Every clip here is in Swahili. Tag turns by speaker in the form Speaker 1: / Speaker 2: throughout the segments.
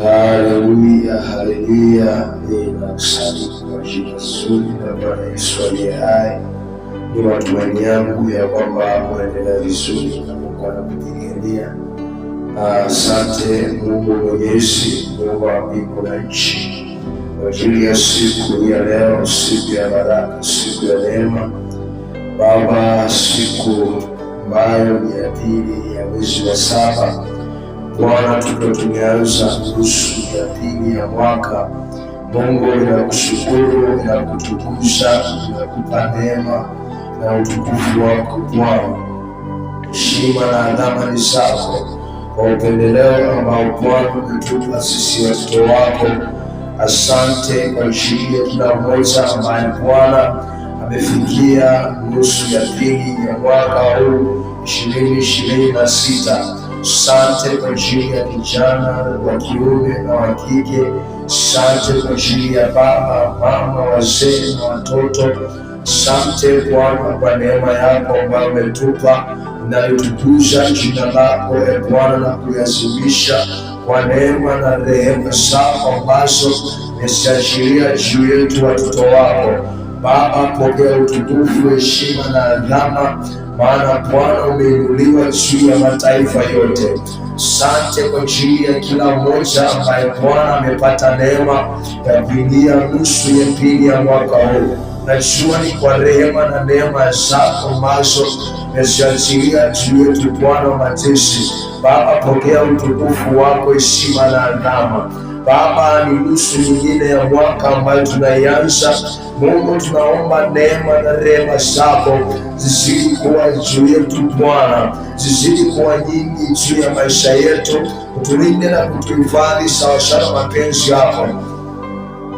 Speaker 1: Haleluya, haleluya. Ninakusalimu kwa jina zuri la Bwana Yesu aliye hai. Ni matumaini yangu ya kwamba unaendelea vizuri na Mungu anakupigania. Asante Mungu Mwenyezi, Mungu wa mbingu na nchi, kwa ajili ya siku ya leo, siku ya baraka, siku ya neema. Baba, siku ambayo ni ya pili ya mwezi wa saba, Bwana, tukiwa tumeanza nusu ya pili ya mwaka. Mungu, ninakushukuru, ninakutukuza, ninakupa neema na utukufu wako Bwana. Heshima na adhama ni zako kwa upendeleo ambao Bwana umetupa sisi watoto wako. Asante kwa ajili ya kila mmoja ambaye Bwana amefikia nusu ya pili ya mwaka huu 2026. Asante kwa ajili ya kijana wa kiume na wa kike. Asante kwa ajili ya baba, mama, wazee na watoto. Asante Bwana kwa neema yako ambayo umetupa, nalitukuza jina lako e Bwana na kuyazimisha kwa neema na rehema zako ambazo umeziachilia juu yetu watoto wako. Baba, pokea utukufu, heshima na adhama, maana Bwana umeinuliwa juu ya mataifa yote. Asante kwa ajili ya kila mmoja ambaye Bwana amepata neema ya kuingia nusu ya pili ya mwaka huu. Najua ni kwa rehema na neema zako ambazo umeziachilia juu yetu Bwana wa majeshi. Baba, pokea utukufu wako, heshima na adhama. Baba, ni nusu nyingine ya mwaka ambayo tunaianza. Mungu, tunaomba neema na rehema zako zizidi kuwa juu yetu Bwana, zizidi kuwa nyingi juu ya maisha yetu. Utulinde na kutuhifadhi sawasawa mapenzi yako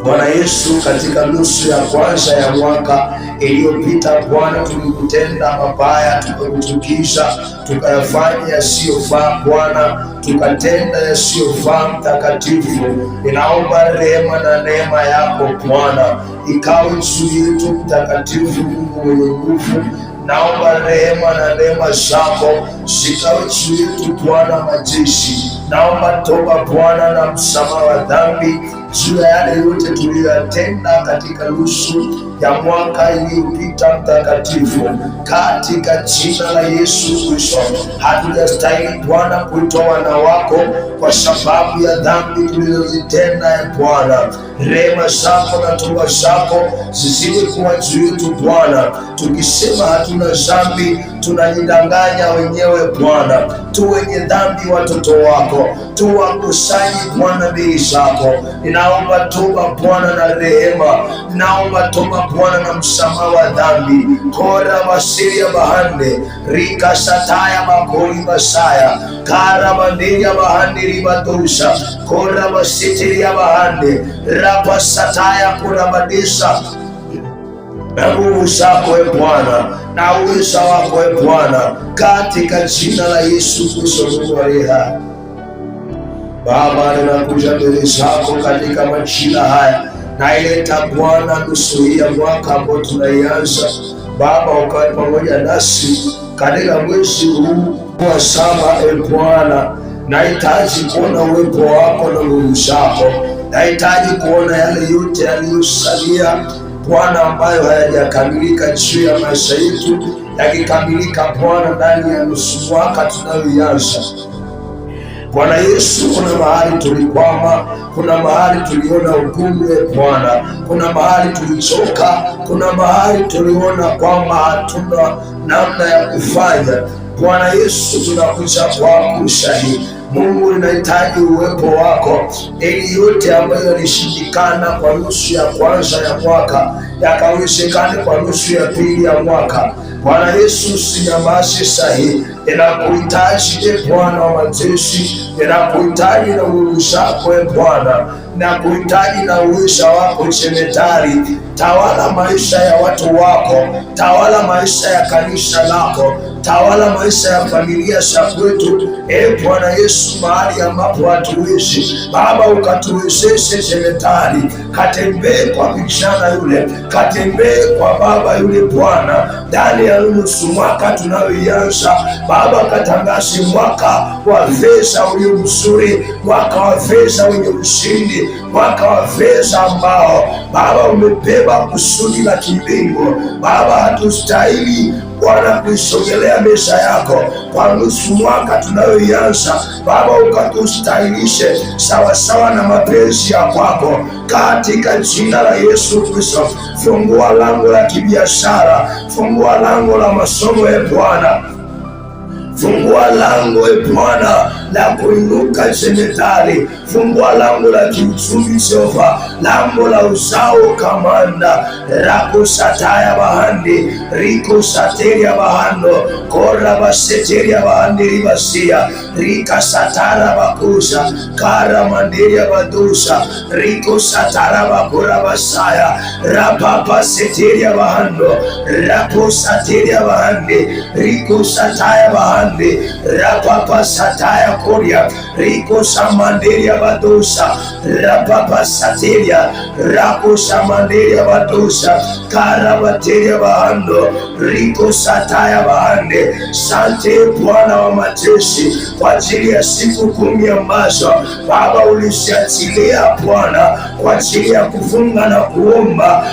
Speaker 1: Bwana Yesu. Katika nusu ya kwanza ya mwaka iliyopita Bwana, tulikutenda mabaya, tukakuchukiza, tukayafanya yasiyofaa Bwana, tukatenda yasiyofaa Mtakatifu. Ninaomba rehema na neema yako Bwana ikawe juu yetu Mtakatifu, Mungu mwenye nguvu. Naomba rehema na neema zako zikawe juu yetu Bwana majeshi. Naomba toba Bwana na msamaha wa dhambi juu ya yale yote tuliyoyatenda katika nusu ya mwaka iliyopita Mtakatifu, katika jina la Yesu Kristo. Hatujastahili Bwana kuitwa wana wako kwa sababu ya dhambi tulizozitenda ya Bwana. Rehema zako na toba zako zizidi kuwa juu yetu Bwana. Tukisema hatuna dhambi tunajidanganya wenyewe Bwana. Tu wenye dhambi watoto wako, tuwakusanyi Bwana mbele zako. Ninaomba toba Bwana na rehema, ninaomba toba Bwana na msamaha wa dhambi. Kora basiria bahande rika sataya makori basaya kara bandiria bahande ribadosha kora basitiria bahande rapa sataya kura badisa. Na nguvu zako e Bwana na uweza wako e Bwana, katika jina la Yesu Kristo Mungu aliye hai. Baba, ninakuja mbele zako katika majira haya, naileta Bwana nusu hii ya mwaka ambao tunaianza. Baba, ukawe pamoja nasi katika mwezi huu wa saba e Bwana. Nahitaji kuona uwepo wako na nguvu zako. Nahitaji kuona yale yote yaliyosalia Bwana ambayo hayajakamilika juu ya maisha yetu, yakikamilika Bwana ndani ya nusu mwaka tunayoianza. Bwana Yesu, kuna mahali tulikwama, kuna mahali tuliona ugumu e Bwana, kuna mahali tulichoka, kuna mahali tuliona kwamba hatuna namna ya kufanya. Bwana Yesu, tunakuja kwako ushahidi. Mungu, ninahitaji uwepo wako ili yote ambayo yalishindikana kwa nusu ya kwanza ya mwaka yakawezekane kwa nusu ya pili ya mwaka. Bwana Yesu, usinyamaze sahihi. Ninakuhitaji e Bwana wa majeshi, ninakuhitaji na nguvu zako e Bwana, ninakuhitaji na uweza wako jemedari. Tawala maisha ya watu wako, tawala maisha ya kanisa lako, tawala maisha ya familia za kwetu e Bwana Yesu, mahali ambapo hatuwezi Baba, ukatuwezeshe jemedari. Katembee kwa kijana yule, katembee kwa baba yule Bwana, ndani ya ya nusu mwaka tunayoianza Baba, katangaze mwaka wa fedha ulio mzuri, mwaka wa fedha wenye ushindi, mwaka wa fedha ambao Baba umebeba kusudi la kimbingu. Baba, hatustahili Bwana kuisogelea meza yako kwa nusu mwaka tunayoianza Baba, ukatustahilishe sawasawa na mapenzi ya kwako, katika jina la Yesu Kristo. Fungua lango la kibiashara, fungua lango la masomo Bwana, fungua lango Bwana la kuinuka jemedari, fungua lango la kiuchumi Jehova, lango la uzao kamanda rako sataya bahandi riko sateria bahando kora baseteria bahandi ribasia rika satara bakusa kara manderia badusa riko satara bakura basaya rapapa seteria bahando rapo sateria bahandi riko sataya bahandi rapapa sataya koria riko samanderia badusa rapapa sateria rako samanderia badusa karabateria bahando riko sataya bahande. Sante Bwana wa majeshi kwa ajili ya siku 10 ambazo Baba ulisiachilia Bwana kwa ajili ya kufunga na kuomba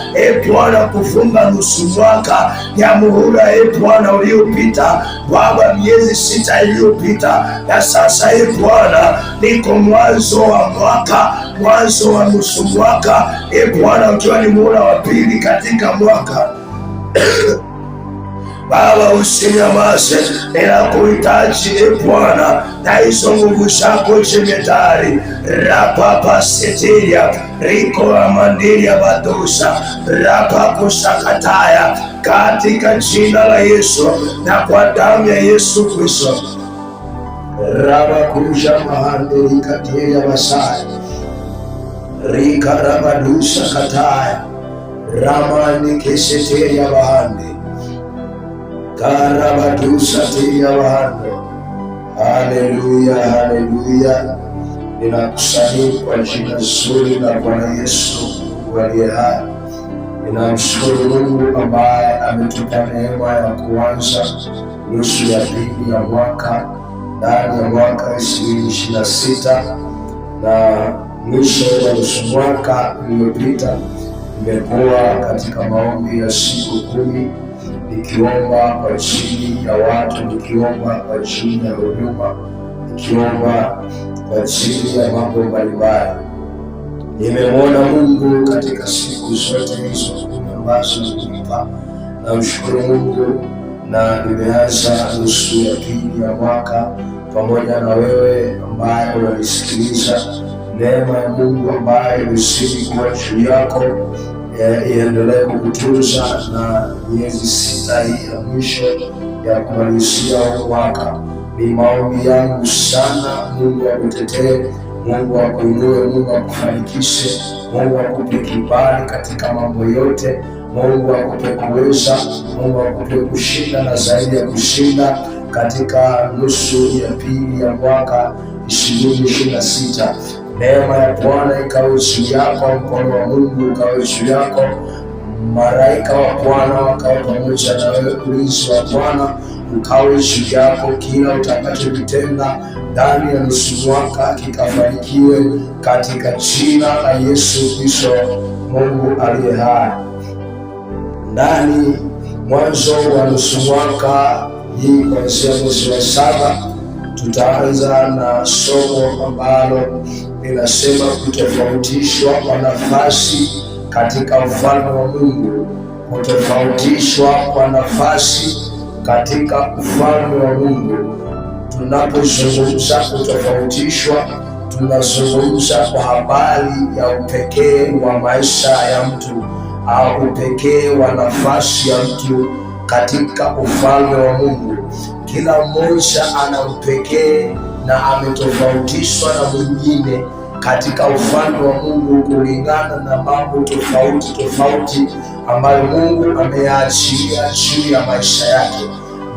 Speaker 1: Bwana, kufunga nusu mwaka ya muhula Bwana uliopita Baba, miezi 6 iliyopita, na sasa Bwana niko mwanzo wa mwaka, mwanzo wa nusu mwaka Bwana, ukiwa ni muhula wa pili katika mwaka Baba, usinyamaze, ninakuhitaji Bwana, na hizo nguvu zako jemedari rapapa seteria riko amandiria badusa rapako sakataya, katika jina la Yesu na kwa damu ya Yesu Kristo. Rabakuja mahandi kateria basaya rika rabadusa kataya ramani keseteria bahandi karabadusa teria bahando. Haleluya, haleluya. Ninakusalimu kwa jina zuri la Bwana Yesu aliye hai. Ninamshukuru Mungu ambaye ametupa neema ya kuanza nusu ya pili ya mwaka ndani ya mwaka 2026, na mwisho wa nusu mwaka uliopita nimekuwa katika maombi ya siku 10 nikiomba kwa ajili ya watu, nikiomba kwa ajili ya huduma, nikiomba kwa ajili ya mambo mbalimbali. Nimemwona Mungu katika siku zote hizo 10 ambazo nilipa. Namshukuru Mungu, na nimeanza nusu ya pili ya mwaka pamoja na wewe ambaye unanisikiliza. Neema ya Mungu ambaye imezidi kuwa juu yako iendelee kukutunza na miezi 6 hii ya mwisho ya kumalizia mwaka. Ni maombi yangu sana, Mungu akutetee, Mungu akuinue, Mungu akufanikishe, Mungu akupe kibali katika mambo yote, Mungu akupe kuweza, Mungu akupe kushinda na zaidi ya kushinda katika nusu ya pili ya mwaka 2026. Neema ya Bwana ikawe juu yako, mkono wa Mungu ukawe juu yako, malaika wa Bwana wakawe pamoja na wewe, ulinzi wa Bwana ukawe juu yako. Kila utakachokitenda ndani ya nusu mwaka kikafanikiwe katika jina la Yesu Kristo, Mungu aliye hai. Ndani mwanzo wa nusu mwaka hii kuanzia mwezi wa 7 tutaanza na somo ambalo linasema kutofautishwa kwa nafasi katika ufalme wa Mungu. Kutofautishwa kwa nafasi katika ufalme wa Mungu. Tunapozungumza kutofautishwa, tunazungumza kwa habari ya upekee wa maisha ya mtu au upekee wa nafasi ya mtu katika ufalme wa Mungu. Kila mmoja ana upekee na ametofautishwa na mwingine katika ufalme wa Mungu kulingana na mambo tofauti tofauti ambayo Mungu ameyaachilia juu ya maisha yake.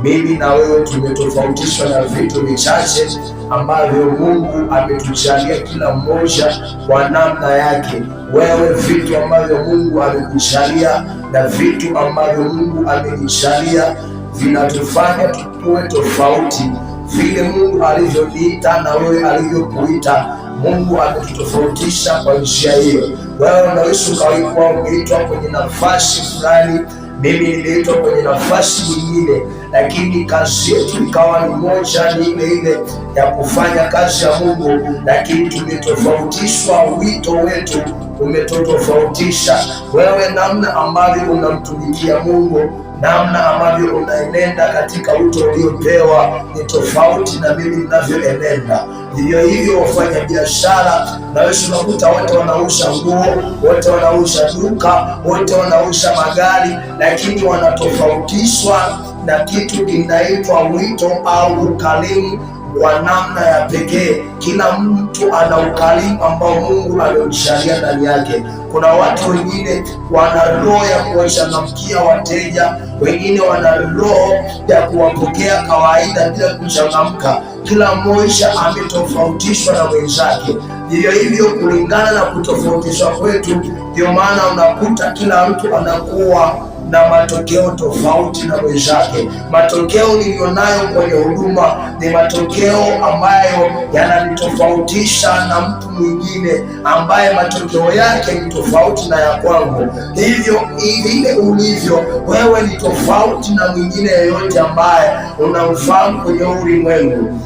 Speaker 1: Mimi na wewe tumetofautishwa na vitu vichache ambavyo Mungu ametujalia kila mmoja kwa namna yake. Wewe vitu ambavyo Mungu amekujalia na vitu ambavyo Mungu amenijalia vinatufanya tuwe tofauti. Vile Mungu alivyoniita na wewe alivyokuita, Mungu ametutofautisha kwa njia hiyo. Wewe unaweza ukawa umeitwa kwenye nafasi fulani, mimi niliitwa kwenye nafasi nyingine, lakini kazi yetu ikawa ni moja, ni ile ile ya kufanya kazi ya Mungu, lakini tumetofautishwa. Wito wetu umetotofautisha. Wewe namna ambavyo unamtumikia Mungu, namna ambavyo unaenenda katika wito uliopewa ni tofauti na mimi ninavyoenenda. Hivyo hivyo wafanya biashara, naweza unakuta wote wanauza nguo, wote wanauza duka, wote wanauza magari, lakini wanatofautishwa na kitu kinaitwa wito au ukarimu kwa namna ya pekee. Kila mtu ana ukarimu ambao Mungu amemjalia ndani yake. Kuna watu wengine wana roho ya kuwachangamkia wateja, wengine wana roho ya kuwapokea kawaida bila kuchangamka. Kila mmoja ametofautishwa na mwenzake. Hivyo hivyo, kulingana na kutofautishwa kwetu, ndio maana unakuta kila mtu anakuwa na matokeo tofauti na mwenzake. Matokeo niliyonayo kwenye huduma ni matokeo ambayo yananitofautisha na mtu mwingine ambaye matokeo yake ni tofauti na ya kwangu. Hivyo vile ulivyo wewe ni tofauti na mwingine yeyote ambaye unamfahamu kwenye ulimwengu.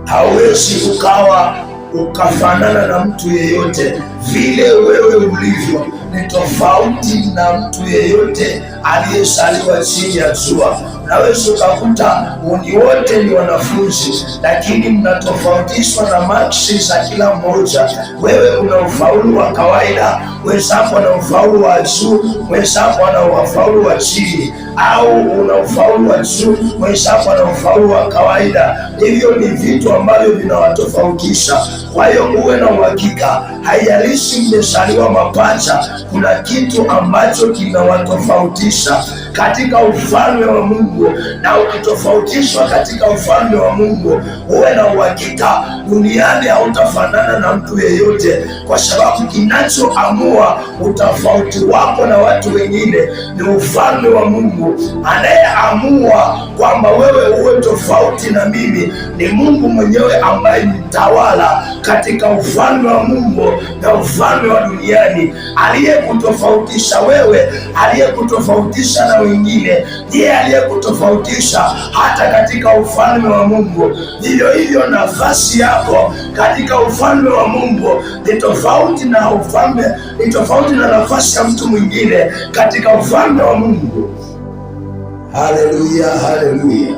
Speaker 1: Hauwezi ukafanana na mtu yeyote. Vile wewe ulivyo ni tofauti na mtu yeyote aliyezaliwa chini ya jua. Unaweza ukakuta ni wote ni wanafunzi, lakini mnatofautishwa na maksi za kila mmoja. Wewe una ufaulu wa kawaida, mwenzako ana ufaulu wa juu, mwenzako ana ufaulu wa chini, au una ufaulu wa juu, mwenzako ana ufaulu wa kawaida. Hivyo ni vitu ambavyo vinawatofautisha. Kwa hiyo uwe na uhakika, haijalishi mmezaliwa mapacha, kuna kitu ambacho kinawatofautisha katika ufalme wa Mungu. Na ukitofautishwa katika ufalme wa Mungu, uwe na uhakika duniani hautafanana na mtu yeyote, kwa sababu kinachoamua utofauti wako na watu wengine ni ufalme wa Mungu. Anayeamua kwamba wewe uwe tofauti na mimi ni Mungu mwenyewe, ambaye ni mtawala katika ufalme wa Mungu na ufalme wa duniani. Aliyekutofautisha wewe, aliyekutofautisha na wengine, ndiye aliyekutofautisha hata katika ufalme wa Mungu. Vivyo hivyo nafasi yako katika ufalme wa Mungu ni tofauti na nafasi ya mtu mwingine katika ufalme wa Mungu. Haleluya, haleluya.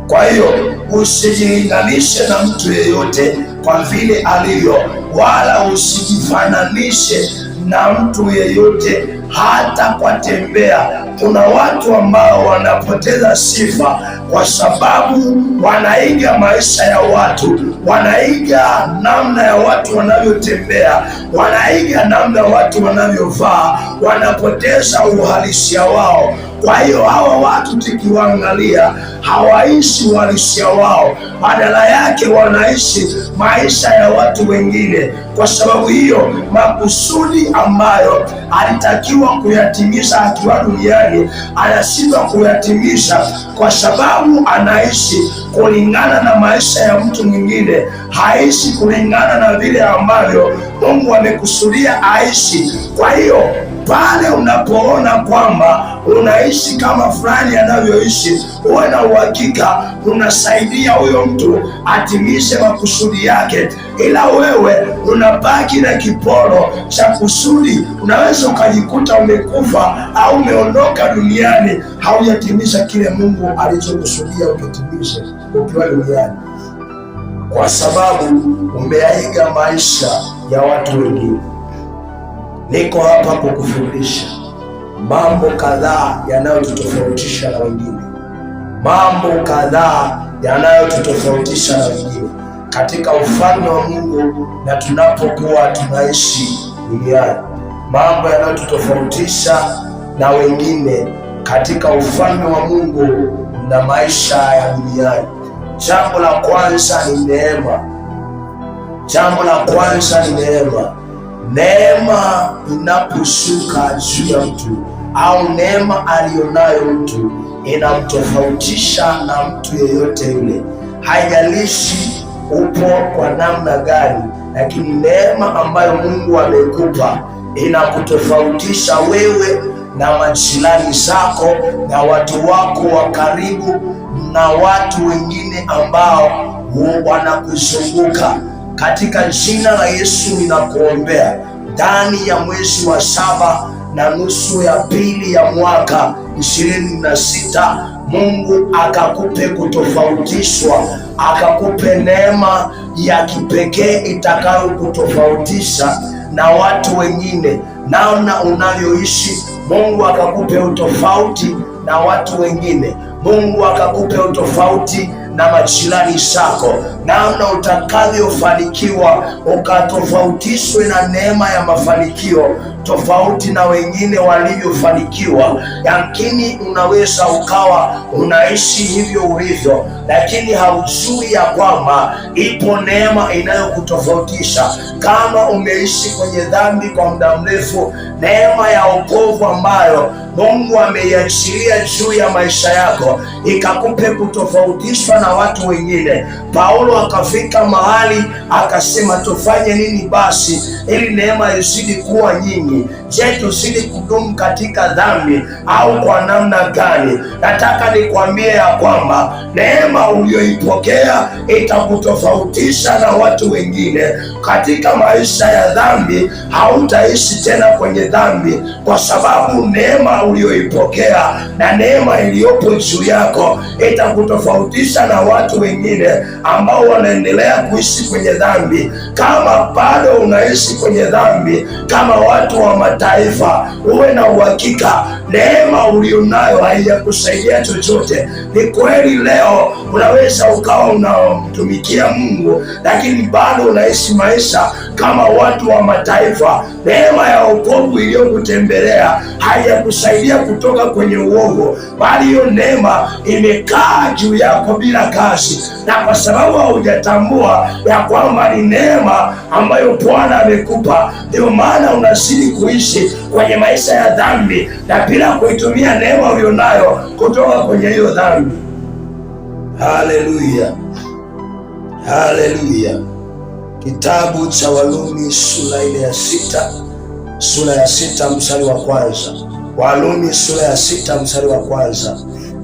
Speaker 1: Kwa hiyo usijilinganishe na mtu yeyote kwa vile alivyo, wala usijifananishe na mtu yeyote hata kwa tembea. Kuna watu ambao wanapoteza sifa kwa sababu wanaiga maisha ya watu, wanaiga namna ya watu wanavyotembea, wanaiga namna ya watu wanavyovaa, wanapoteza uhalisia wao. Kwa hiyo hawa watu tukiwaangalia, hawaishi uhalisia wao, badala yake wanaishi maisha ya watu wengine. Kwa sababu hiyo, makusudi ambayo alitakiwa kuyatimiza akiwa duniani anashindwa kuyatimisha, kwa sababu anaishi kulingana na maisha ya mtu mwingine, haishi kulingana na vile ambavyo Mungu amekusudia aishi. Kwa hiyo pale unapoona kwamba unaishi kama fulani anavyoishi, uwe na uhakika unasaidia huyo mtu atimishe makusudi yake, ila wewe unabaki na kiporo cha kusudi. Unaweza ukajikuta umekufa au umeondoka duniani, haujatimisha kile Mungu alichokusudia ukitimishe ukiwa duniani, kwa sababu umeyaiga maisha ya watu wengine. Niko hapa kukufundisha mambo kadhaa yanayotutofautisha na wengine, mambo kadhaa yanayotutofautisha na wengine katika ufalme wa Mungu na tunapokuwa tunaishi duniani, mambo yanayotutofautisha na wengine katika ufalme wa Mungu na maisha ya duniani. Jambo la kwanza ni neema. Jambo la kwanza ni neema. Neema inaposhuka juu ya mtu au neema aliyonayo mtu inamtofautisha na mtu yeyote yule. Haijalishi upo kwa namna gani, lakini neema ambayo Mungu amekupa inakutofautisha wewe na majirani zako na watu wako wa karibu na watu wengine ambao wanakuzunguka. Katika jina la Yesu ninakuombea, ndani ya mwezi wa 7 na nusu ya pili ya mwaka 26, Mungu akakupe kutofautishwa, akakupe neema ya kipekee itakayokutofautisha na watu wengine. Namna unavyoishi, Mungu akakupe utofauti na watu wengine. Mungu akakupe utofauti na majirani zako. Namna utakavyofanikiwa ukatofautishwe na neema ya mafanikio tofauti na wengine walivyofanikiwa. Yamkini unaweza ukawa unaishi hivyo ulivyo, lakini haujui ya kwamba ipo neema inayokutofautisha. Kama umeishi kwenye dhambi kwa muda mrefu, neema ya wokovu ambayo Mungu ameiachilia juu ya maisha yako ikakupe kutofautishwa na watu wengine. Paulo akafika mahali akasema, tufanye nini basi ili neema izidi kuwa nyingi? Je, tuzidi kudumu katika dhambi au kwa namna gani? Nataka nikwambie ya kwamba neema uliyoipokea itakutofautisha na watu wengine. Katika maisha ya dhambi hautaishi tena kwenye dhambi, kwa sababu neema uliyoipokea na neema iliyopo juu yako itakutofautisha na watu wengine ambao wanaendelea kuishi kwenye dhambi. Kama bado unaishi kwenye dhambi kama watu wa mataifa, uwe na uhakika neema ulionayo haijakusaidia chochote. Ni kweli leo unaweza ukawa unamtumikia Mungu, lakini bado unaishi maisha kama watu wa mataifa. Neema ya wokovu iliyokutembelea haijakusaidia kutoka kwenye uovu, bali hiyo neema imekaa juu yako bila kazi, na kwa sababu haujatambua ya kwamba ni neema ambayo Bwana amekupa, ndio maana unazidi kuishi kwenye maisha ya dhambi na bila kuitumia neema ulionayo kutoka kwenye hiyo dhambi. Haleluya, haleluya. Kitabu cha Warumi sura ile ya 6, sura ya 6 mstari wa kwanza. Warumi sura ya 6 mstari wa kwanza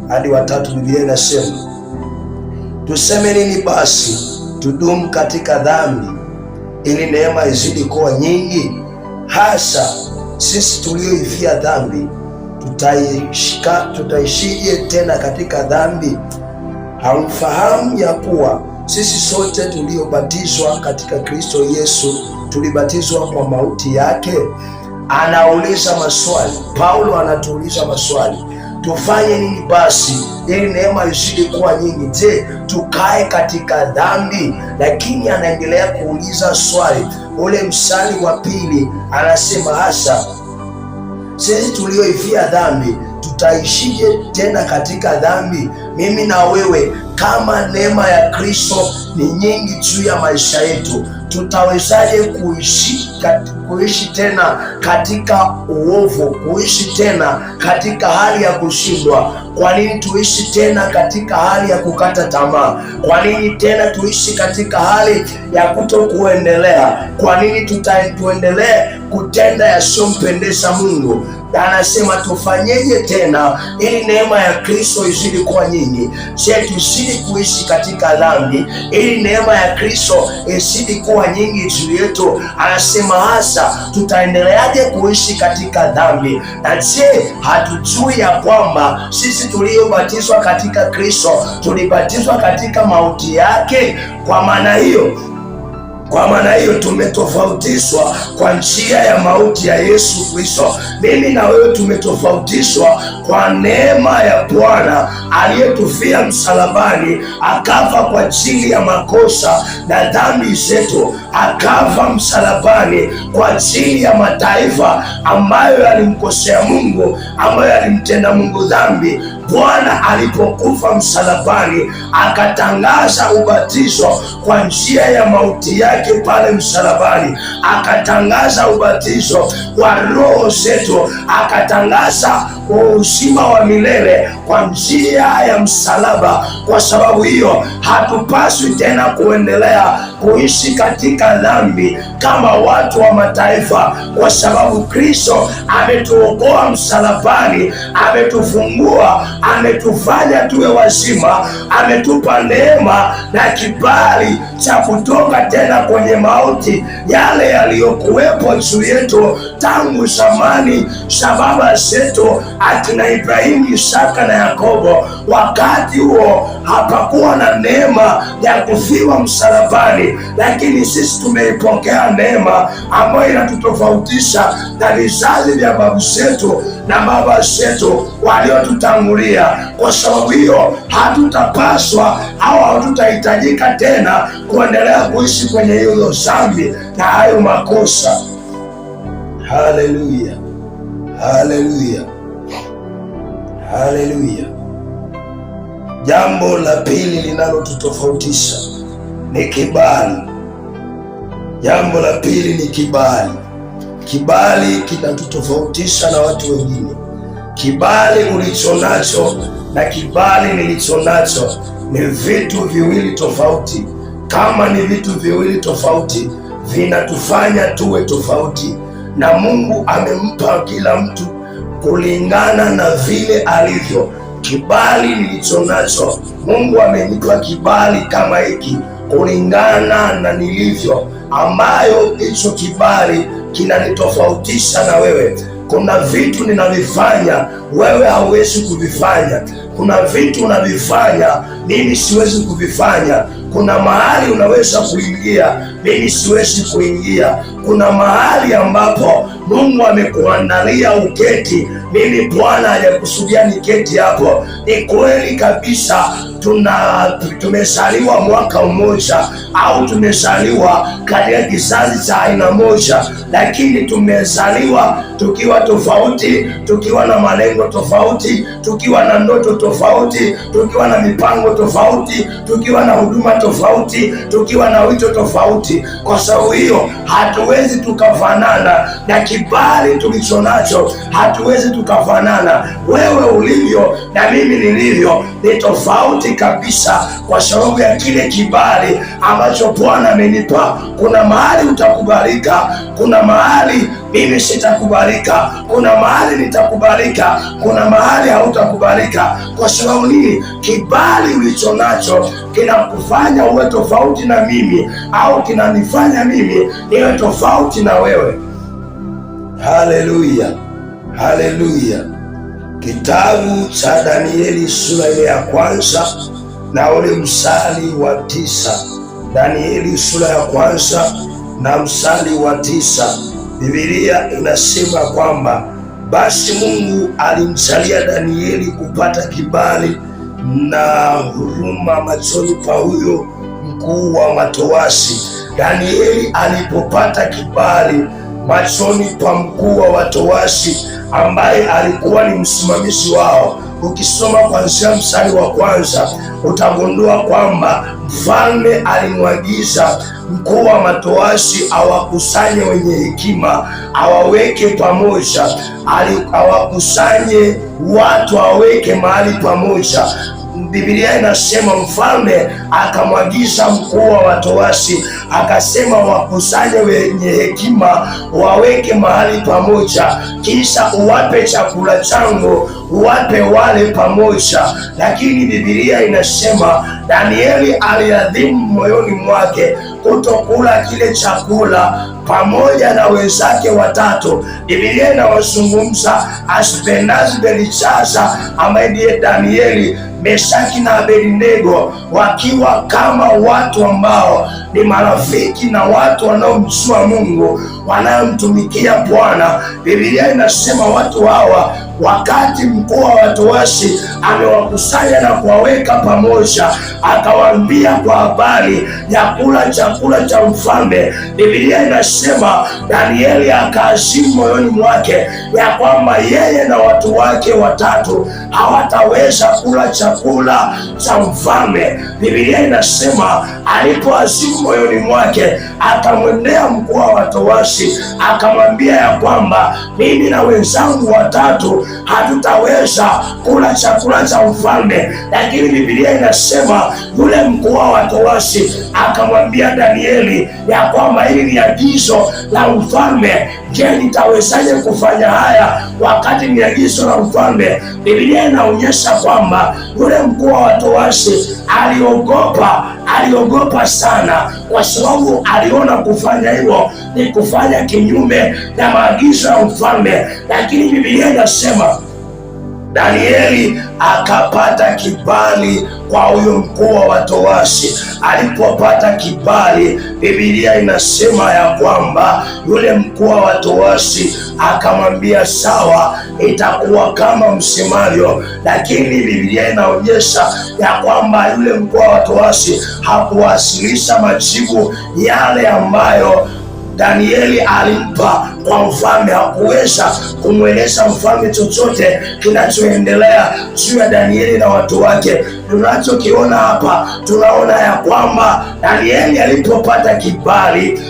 Speaker 1: hadi wa 3, Biblia inasema, tuseme nini basi? Tudumu katika dhambi ili neema izidi kuwa nyingi? Hasa sisi tulioifia dhambi tutaishije tena katika dhambi? Hamfahamu ya kuwa sisi sote tuliobatizwa katika Kristo Yesu tulibatizwa kwa mauti yake? Anauliza maswali. Paulo anatuuliza maswali. Tufanye nini basi ili neema izidi kuwa nyingi? Je, tukae katika dhambi? Lakini anaendelea kuuliza swali. Ule mstari wa 2 anasema, hasa sisi tulioifia dhambi tutaishije tena katika dhambi? Mimi na wewe, kama neema ya Kristo ni nyingi juu ya maisha yetu, tutawezaje kuishi tena katika uovu, kuishi tena katika hali ya kushindwa? Kwa nini tuishi tena katika hali ya kukata tamaa? Kwa nini tena tuishi katika hali ya kutokuendelea? Kwa nini tuendelee kutenda yasiyompendeza Mungu? Anasema tufanyeje tena ili neema ya Kristo izidi kuwa nyingi? Je, tuzidi kuishi katika dhambi ili neema ya Kristo izidi kuwa nyingi juu yetu? Anasema hasa tutaendeleaje kuishi katika dhambi? Na je, hatujui ya kwamba sisi tuliobatizwa katika Kristo tulibatizwa katika mauti yake? Kwa maana hiyo tumetofautishwa kwa njia ya mauti ya Yesu Kristo. Mimi na wewe tumetofautishwa kwa neema ya Bwana aliyetufia msalabani, akafa kwa ajili ya makosa na dhambi zetu, akafa msalabani kwa ajili ya mataifa ambayo yalimkosea Mungu, ambayo yalimtenda Mungu dhambi, Bwana alipokufa msalabani akatangaza ubatizo kwa njia ya mauti yake pale msalabani, akatangaza ubatizo wa roho zetu, akatangaza uzima wa milele kwa njia ya msalaba. Kwa sababu hiyo hatupaswi tena kuendelea kuishi katika dhambi kama watu wa mataifa, kwa sababu Kristo ametuokoa msalabani, ametufungua, ametufanya tuwe wazima, ametupa neema na kibali cha kutoka tena kwenye mauti yale yaliyokuwepo juu yetu tangu zamani za baba zetu akina Ibrahimu, Isaka na Yakobo. Wakati huo hapakuwa na neema ya kufiwa msalabani, lakini sisi tumeipokea neema ambayo inatutofautisha na vizazi vya babu zetu na baba zetu waliotutangulia. Kwa sababu hiyo hatutapaswa au hatutahitajika tena kuendelea kuishi kwenye hiyo dhambi na hayo makosa. Haleluya, haleluya, haleluya. Jambo la pili linalotutofautisha ni kibali. Jambo la pili ni kibali. Kibali kinatutofautisha na watu wengine. Kibali ulichonacho na kibali nilichonacho ni vitu viwili tofauti. Kama ni vitu viwili tofauti, vinatufanya tuwe tofauti, na Mungu amempa kila mtu kulingana na vile alivyo. Kibali nilichonacho, Mungu amenipa kibali kama hiki kulingana na nilivyo, ambayo hicho kibali kinanitofautisha na wewe. Kuna vitu ninavifanya wewe hauwezi kuvifanya. Kuna vitu unavifanya mimi siwezi kuvifanya. Kuna mahali unaweza kuingia mimi siwezi kuingia. Kuna mahali ambapo Mungu amekuandalia uketi, mimi Bwana hajakusudia niketi hapo. Ni kweli kabisa, tumezaliwa mwaka mmoja au tumezaliwa katika kizazi cha aina moja, lakini tumezaliwa tukiwa tofauti, tukiwa na malengo tofauti, tukiwa na ndoto tofauti, tukiwa na mipango tofauti, tukiwa na huduma tofauti, tukiwa na wito tofauti. Kwa sababu hiyo hatuwezi tukafanana, na kibali tulicho nacho hatuwezi tukafanana. Wewe ulivyo na mimi nilivyo ni tofauti kabisa, kwa sababu ya kile kibali ambacho Bwana amenipa. Kuna mahali utakubalika, kuna mahali mimi sitakubalika, kuna mahali nitakubalika, kuna mahali hautakubalika. Kwa sababu nini? Kibali ulicho nacho kinakufanya uwe tofauti na mimi, au kinanifanya mimi niwe tofauti na wewe. Haleluya, haleluya. Kitabu cha Danieli sura ile ya kwanza na ule mstari wa 9. Danieli sura ya kwanza na mstari wa 9. Biblia inasema kwamba basi Mungu alimjalia Danieli kupata kibali na huruma machoni pa huyo mkuu wa matowashi. Danieli alipopata kibali machoni pa mkuu wa watowashi ambaye alikuwa ni msimamizi wao, ukisoma kuanzia mstari wa kwanza utagundua kwamba mfalme alimwagiza mkuu wa matowashi awakusanye wenye hekima, awaweke pamoja, awakusanye watu, awaweke mahali pamoja. Biblia inasema mfalme akamwagiza mkuu wa watowashi, akasema wakusanye wenye hekima, waweke mahali pamoja, kisha uwape chakula changu, uwape wale pamoja. Lakini Biblia inasema Danieli aliadhimu moyoni mwake kutokula kile chakula pamoja na wenzake watatu. Biblia inawazungumza Ashpenazi, Belshaza ambaye ndiye Danieli, Meshaki na Abednego, wakiwa kama watu ambao ni marafiki na watu wanaomjua Mungu, wanayomtumikia Bwana. Biblia inasema watu hawa, wakati mkuu wa watowashi amewakusanya na kuwaweka pamoja, akawaambia kwa habari ya kula chakula cha mfalme, Biblia inasema Danieli akaazimu moyoni mwake ya kwamba yeye na watu wake watatu hawataweza kula chakula cha mfalme. Biblia inasema alipoazimu moyoni mwake, akamwendea mkuu wa watowashi akamwambia ya kwamba mimi na wenzangu watatu hatutaweza kula chakula cha mfalme. Lakini Biblia inasema yule mkuu wa watowashi akamwambia Danieli ya kwamba hili ni agizo la mfalme. Je, nitawezaje kufanya haya wakati ni agizo la mfalme? Biblia inaonyesha kwamba yule mkuu wa watowashi aliogopa sana, kwa sababu aliona kufanya hivyo ni kufanya kinyume na maagizo ya mfalme. Lakini Biblia inasema Danieli akapata kibali kwa huyo mkuu wa watowashi. Alipopata kibali, Biblia inasema ya kwamba yule mkuu wa watowashi akamwambia sawa, itakuwa kama msemavyo. Lakini Biblia inaonyesha ya kwamba yule mkuu wa watowashi hakuwasilisha majibu yale ambayo Danieli alimpa kwa mfalme. Hakuweza kumweleza mfalme chochote kinachoendelea juu ya Danieli na watu wake. Tunachokiona hapa, tunaona ya kwamba Danieli alipopata kibali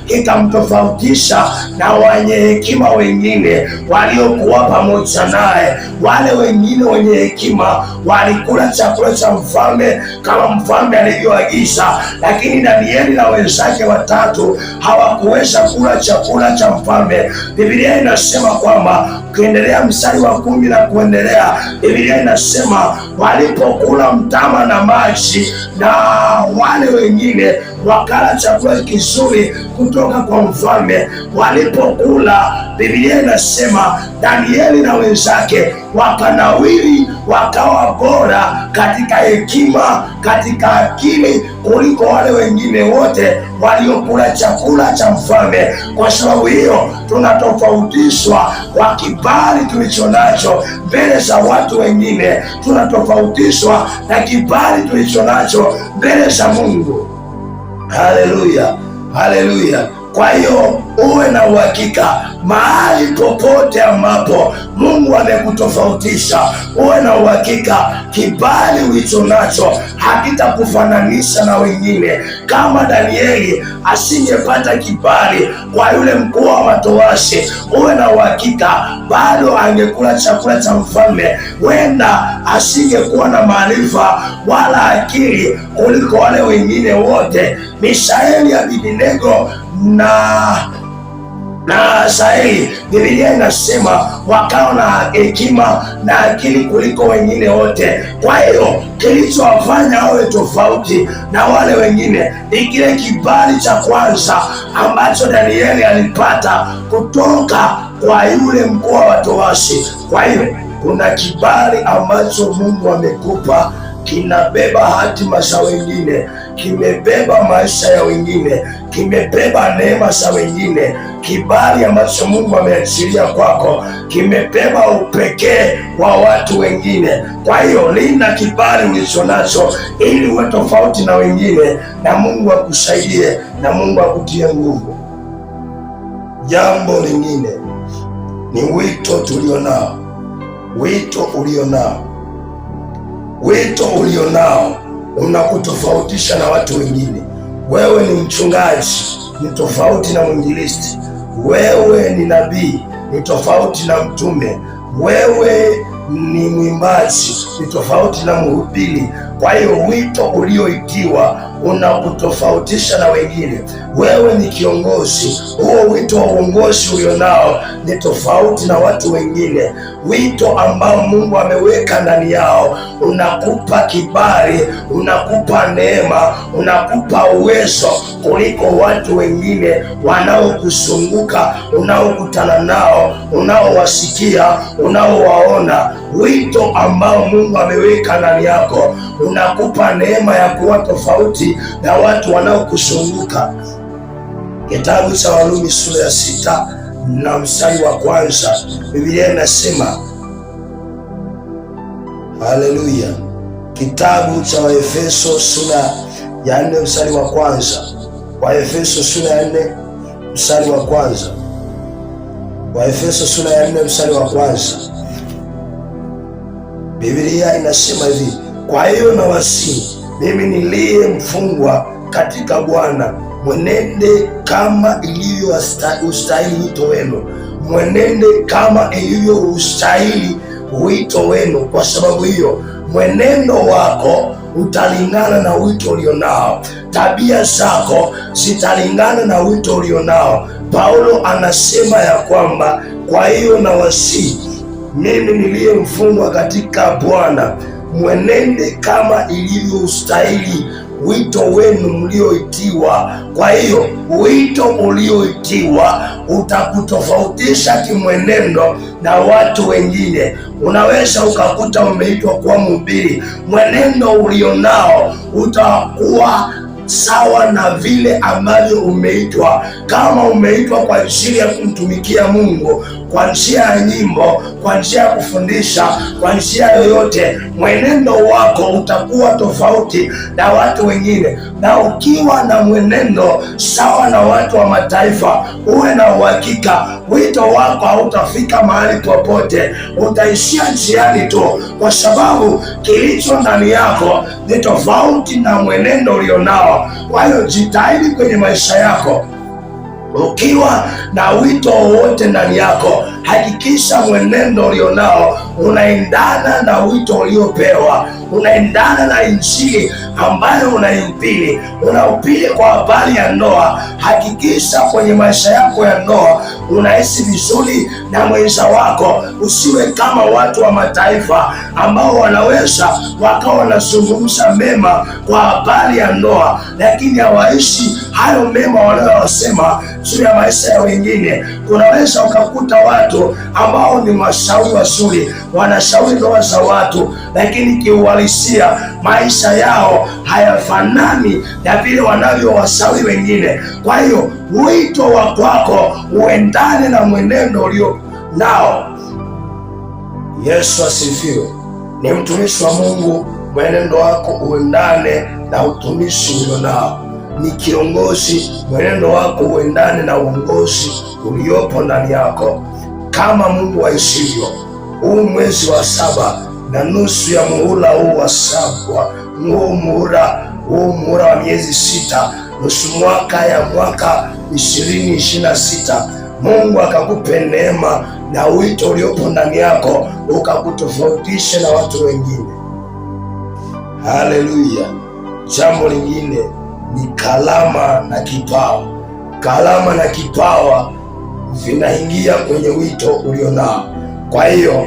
Speaker 1: kikamtofautisha na wenye hekima wengine waliokuwa pamoja naye. Wale wengine wenye hekima walikula chakula cha mfalme kama mfalme alivyoagiza, lakini Danieli na wenzake watatu hawakuweza kula chakula cha mfalme. Biblia inasema kwamba ukiendelea mstari wa 10 na kuendelea, Biblia inasema walipokula mtama na maji, na wale wengine wakala chakula kizuri kutoka kwa mfalme. Walipokula, Biblia inasema Danieli na wenzake wakanawiri, wakawa bora katika hekima, katika akili kuliko wale wengine wote waliokula chakula cha mfalme. Kwa sababu hiyo tunatofautishwa kwa kibali tulicho nacho mbele za watu wengine, tunatofautishwa na kibali tulicho nacho mbele za Mungu. Haleluya, haleluya. Kwa hiyo uwe na uhakika mahali popote ambapo Mungu amekutofautisha, uwe na uhakika kibali ulicho nacho hakitakufananisha na wengine. Kama Danieli asingepata kibali kwa yule mkuu wa watowashi, uwe na uhakika bado angekula chakula cha mfalme. Wenda asingekuwa na maarifa wala akili kuliko wale wengine wote. Mishaeli, Abednego na Asaeli, Biblia inasema wakawa na hekima na akili kuliko wengine wote. Kwa hiyo kilichowafanya awe tofauti na wale wengine ni kile kibali cha kwanza ambacho Danieli alipata kutoka kwa yule mkuu wa watowashi. Kwa hiyo kuna kibali ambacho Mungu amekupa, kinabeba hatima za wengine, kimebeba maisha ya wengine, kimebeba neema za wengine. Kibali ambacho Mungu ameachilia kwako kimebeba upekee wa watu wengine. Kwa hiyo linda kibali ulicho nacho ili uwe tofauti na wengine, na Mungu akusaidie na Mungu akutie nguvu. Jambo lingine ni wito tulionao. Wito ulionao unakutofautisha na watu wengine. Wewe ni mchungaji, ni tofauti na mwinjilisti. Wewe ni nabii, ni tofauti na mtume. Wewe ni mwimbaji, ni tofauti na mhubiri. Kwa hiyo wito ulioitiwa unakutofautisha na wengine. Wewe ni kiongozi, huo wito wa uongozi ulionao ni tofauti na watu wengine. Wito ambao Mungu ameweka ndani yao unakupa kibali, unakupa neema, unakupa uwezo kuliko watu wengine wanaokuzunguka, unaokutana nao, unaowasikia, unaowaona. Wito ambao Mungu ameweka ndani yako unakupa neema ya kuwa tofauti tofauti na watu wanaokuzunguka. Kitabu cha Warumi sura ya 6 na mstari wa 1, Biblia inasema, haleluya. Kitabu cha Waefeso sura ya 4 mstari wa 1, Waefeso sura ya 4 mstari wa 1, Waefeso sura ya 4 mstari wa 1, Biblia inasema hivi: kwa hiyo nawasihi mimi niliye mfungwa katika Bwana, mwenende kama ilivyo ustahili wito wenu. Mwenende kama ilivyo ustahili wito wenu. Kwa sababu hiyo mwenendo wako utalingana na wito ulionao, tabia zako zitalingana na wito ulionao. Paulo anasema ya kwamba kwa hiyo nawasihi mimi niliye mfungwa katika Bwana, mwenende kama ilivyo ustahili wito wenu mlioitiwa. Kwa hiyo wito ulioitiwa utakutofautisha kimwenendo na watu wengine. Unaweza ukakuta umeitwa kuwa mhubiri, mwenendo ulionao utakuwa sawa na vile ambavyo umeitwa. Kama umeitwa kwa ajili ya kumtumikia Mungu kwa njia ya nyimbo, kwa njia ya kufundisha, kwa njia yoyote, mwenendo wako utakuwa tofauti na watu wengine. Na ukiwa na mwenendo sawa na watu wa mataifa, uwe na uhakika wito wako hautafika mahali popote, utaishia njiani tu, kwa sababu kilicho ndani yako ni tofauti na mwenendo ulionao. Kwa hiyo jitahidi kwenye maisha yako, ukiwa na wito wowote ndani yako, hakikisha mwenendo ulionao unaendana na wito uliopewa, unaendana na injili ambayo unaihubiri. Unahubiri kwa habari ya ndoa, hakikisha kwenye maisha yako ya ndoa unaishi vizuri na mwenza wako. Usiwe kama watu wa mataifa ambao wanaweza wakawa wanazungumza mema kwa habari ya ndoa, lakini hawaishi hayo mema wanayosema juu ya maisha ya wengine. Unaweza ukakuta watu ambao ni washauri wazuri, wanashauri ndoa za watu, lakini kiuhalisia maisha yao hayafanani na vile wanavyowashauri wengine. Kwa hiyo wito wa kwako uendane na mwenendo ulio nao. Yesu asifiwe. Ni mtumishi wa Mungu, mwenendo wako uendane na utumishi ulio nao. Ni kiongozi, mwenendo wako uendane na uongozi uliopo ndani yako. Kama Mungu aishivyo, huu mwezi wa 7 na nusu ya muhula huu wa 7, huu muhula wa miezi 6, nusu mwaka ya mwaka 2026, Mungu akakupe neema na wito uliopo ndani yako ukakutofautishe na watu wengine. Haleluya. Jambo lingine ni kalama na kipawa. Kalama na kipawa vinaingia kwenye wito ulionao. Kwa hiyo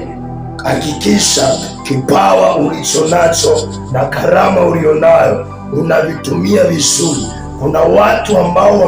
Speaker 1: hakikisha kipawa ulichonacho na karama ulionayo unavitumia vizuri. Kuna watu ambao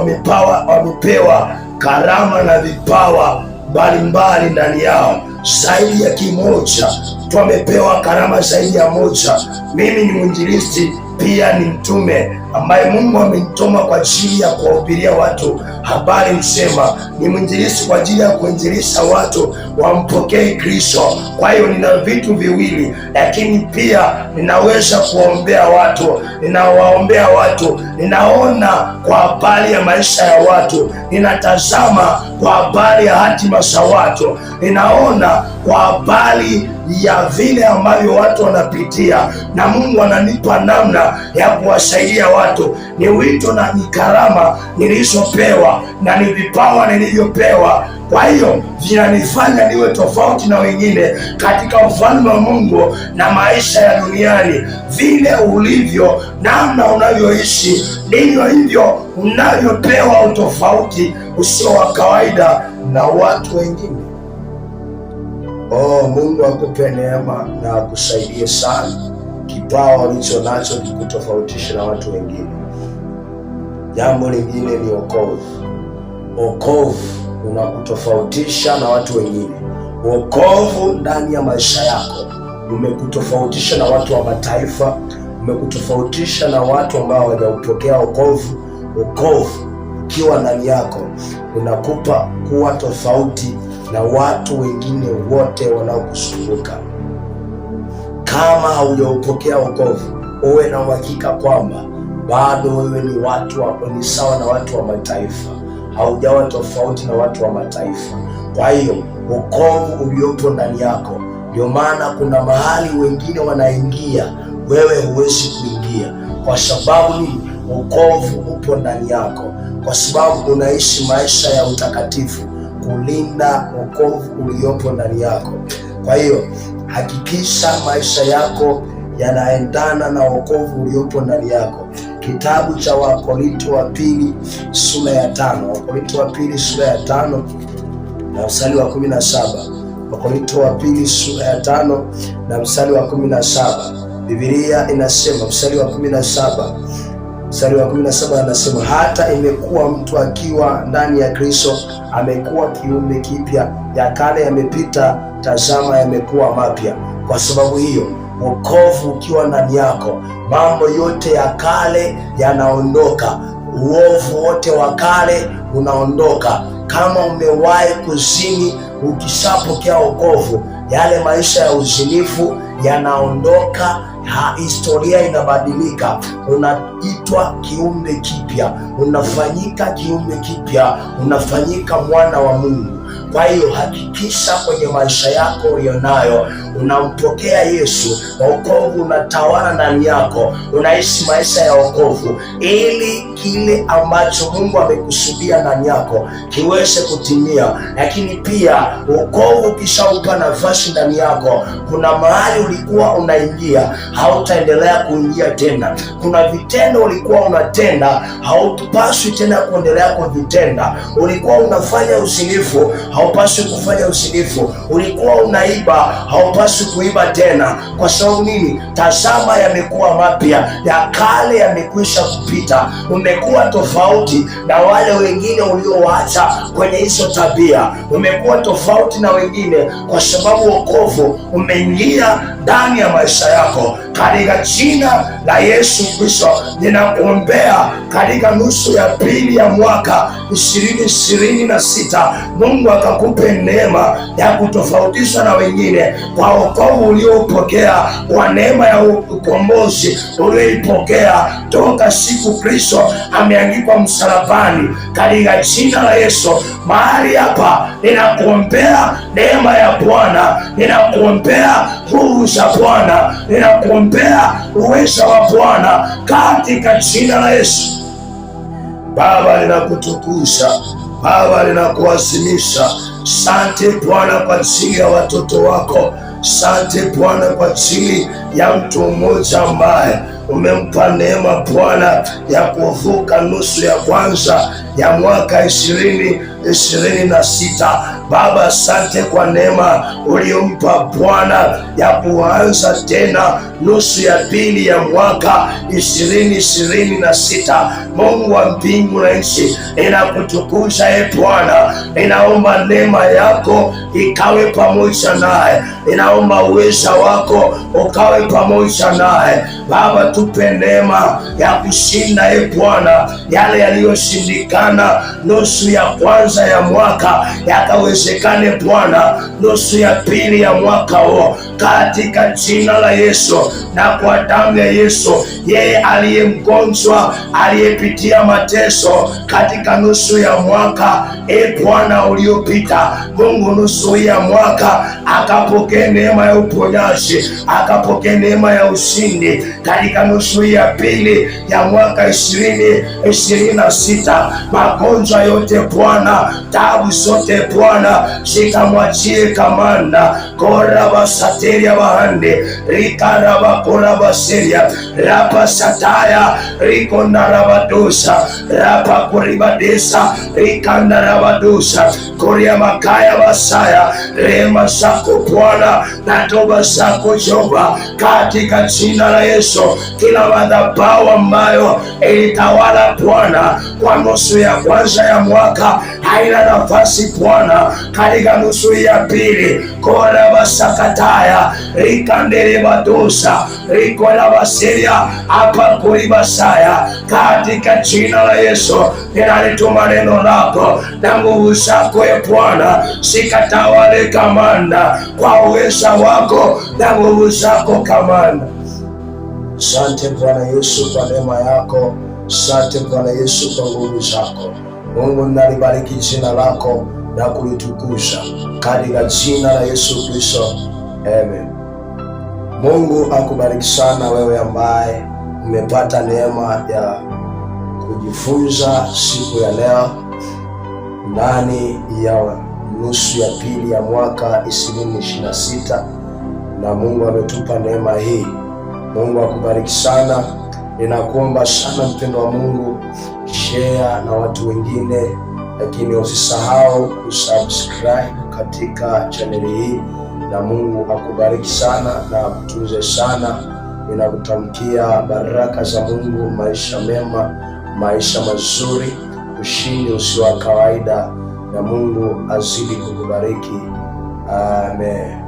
Speaker 1: wamepewa karama na vipawa mbalimbali ndani yao, zaidi ya kimoja. Tumepewa karama zaidi ya moja. Mimi ni mwinjilisti, pia ni mtume ambaye Mungu amenituma kwa ajili ya kuwahubiria watu habari njema. Ni mwinjilisti kwa ajili ya kuinjilisha watu wampokee Kristo. Kwa hiyo nina vitu viwili, lakini pia ninaweza kuwaombea watu, ninawaombea watu, ninaona kwa habari ya maisha ya watu, ninatazama kwa habari ya hatima za watu, ninaona kwa habari ya vile ambavyo watu wanapitia, na Mungu ananipa namna ya kuwasaidia watu. Ni wito na ni karama nilizopewa na ni vipawa nilivyopewa. Kwa hiyo vinanifanya niwe tofauti na wengine katika ufalme wa Mungu na maisha ya duniani. Vile ulivyo, namna unavyoishi, ndivyo hivyo unavyopewa utofauti usio wa kawaida na watu wengine. Mungu akupe neema na akusaidie sana. Kipawa ulicho nacho kikutofautishe na watu wengine. Jambo lingine ni wokovu. Wokovu unakutofautisha na watu wengine. Wokovu ndani ya maisha yako umekutofautisha na watu wa mataifa, umekutofautisha na watu ambao hawajaupokea wokovu. Wokovu ukiwa ndani yako unakupa kuwa tofauti na watu wengine wote wanaokuzunguka. Kama haujaupokea wokovu, uwe na uhakika kwamba bado wewe ni sawa na watu wa mataifa, haujawa tofauti na watu wa mataifa. Kwa hiyo wokovu uliopo ndani yako, ndio maana kuna mahali wengine wanaingia, wewe huwezi kuingia. Kwa sababu nini? Wokovu upo ndani yako, kwa sababu unaishi maisha ya utakatifu kulinda wokovu uliopo ndani yako. Kwa hiyo hakikisha maisha yako yanaendana na wokovu uliopo ndani yako. Kitabu cha Wakorintho wa pili sura ya 5, Wakorintho wa pili sura ya 5 na mstari wa 17. Wakorintho wa pili sura ya 5 na mstari wa 17. Biblia inasema mstari wa 17, anasema hata imekuwa mtu akiwa ndani ya Kristo amekuwa kiumbe kipya, ya kale yamepita, tazama yamekuwa mapya. Kwa sababu hiyo, wokovu ukiwa ndani yako, mambo yote ya kale yanaondoka, uovu wote wa kale unaondoka. Kama umewahi kuzini, ukishapokea wokovu, yale maisha ya uzinifu yanaondoka, historia inabadilika, unaitwa kiumbe kipya, unafanyika kiumbe kipya, unafanyika mwana wa Mungu. Kwa hiyo hakikisha kwenye maisha yako ulionayo unampokea Yesu, wokovu unatawala ndani yako, unaishi maisha ya wokovu, ili kile ambacho Mungu amekusudia ndani yako kiweze kutimia. Lakini pia wokovu ukishaupa nafasi ndani yako, kuna mahali ulikuwa unaingia, hautaendelea kuingia tena. Kuna vitendo ulikuwa unatenda, hautupaswi tena kuendelea kuvitenda. Ulikuwa unafanya usinifu, haupaswi kufanya usinifu. Ulikuwa unaiba, haupaswi kuiba tena. Kwa sababu nini? Tazama yamekuwa mapya, ya kale yamekwisha kupita. Umekuwa tofauti na wale wengine uliowaacha kwenye hizo tabia. Umekuwa tofauti na wengine kwa sababu wokovu umeingia ndani ya maisha yako. Katika jina la Yesu Kristo, ninakuombea katika nusu ya pili ya mwaka 2026, Mungu akakupe neema ya kutofautisha na wengine kwa wokovu uliopokea, kwa neema ya ukombozi ulioipokea toka siku Kristo ameangikwa msalabani. Katika jina la Yesu, mahali hapa ninakuombea neema ya Bwana, ninakuombea nguvu za Bwana, ninakuombea uwezo wa Bwana katika jina la Yesu. Baba, ninakutukuza, Baba, ninakuazimisha. Asante Bwana kwa ajili ya watoto wako. Asante Bwana kwa ajili ya mtu mmoja ambaye umempa neema Bwana ya kuvuka nusu ya kwanza ya mwaka 2026. Baba, asante kwa neema uliompa Bwana ya kuanza tena nusu ya pili ya mwaka 2026. Mungu wa mbingu na nchi, ninakutukuza Bwana. Ninaomba neema yako ikawe pamoja naye, ninaomba uweza wako ukawe pamoja naye. Baba, tupe neema ya kushinda Bwana yale yaliyoshindikana nusu ya kwanza ya mwaka, yakawezekane Bwana nusu ya pili ya mwaka huo, katika jina la Yesu na kwa damu ya Yesu. Yeye aliye mgonjwa, aliyepitia mateso katika nusu ya mwaka Bwana uliopita, Mungu nusu ya mwaka akapokea neema ya uponyaji, akapokea neema ya ushindi katika nusu ya pili ya mwaka 2026. Magonjwa yote Bwana, tabu zote Bwana, zikamwachie kamanda korabasateria bahande rikarabakorabaseria rapasataya rikonarabadosa rapakoribadesa rikandarabadosa koria makaya basaya. Rehema zako Bwana na toba zako Jehova, katika jina la Yesu Yesu, kila madhabahu ambayo ilitawala Bwana kwa nusu ya kwanza ya mwaka haina nafasi Bwana katika nusu ya pili. Kora basakataya rikandere badosa rikola baseria hapa kulibasaya, katika jina la Yesu ninalituma neno lako na nguvu zako ya Bwana sikatawale kamanda, kwa uweza wako na nguvu zako kamanda. Asante Bwana Yesu kwa neema yako, asante Bwana Yesu kwa nguvu zako. Mungu nalibariki jina lako na kulitukuza katika jina la Yesu Kristo, amen. Mungu akubariki sana wewe ambaye umepata neema ya kujifunza siku ya leo ndani ya nusu ya pili ya mwaka 2026, na Mungu ametupa neema hii. Mungu akubariki sana. Ninakuomba sana mpendo wa Mungu, share na watu wengine, lakini usisahau kusubscribe katika chaneli hii, na Mungu akubariki sana na kutunze sana. Ninakutamkia baraka za Mungu, maisha mema, maisha mazuri, ushindi usio wa kawaida, na Mungu azidi kukubariki. Amen.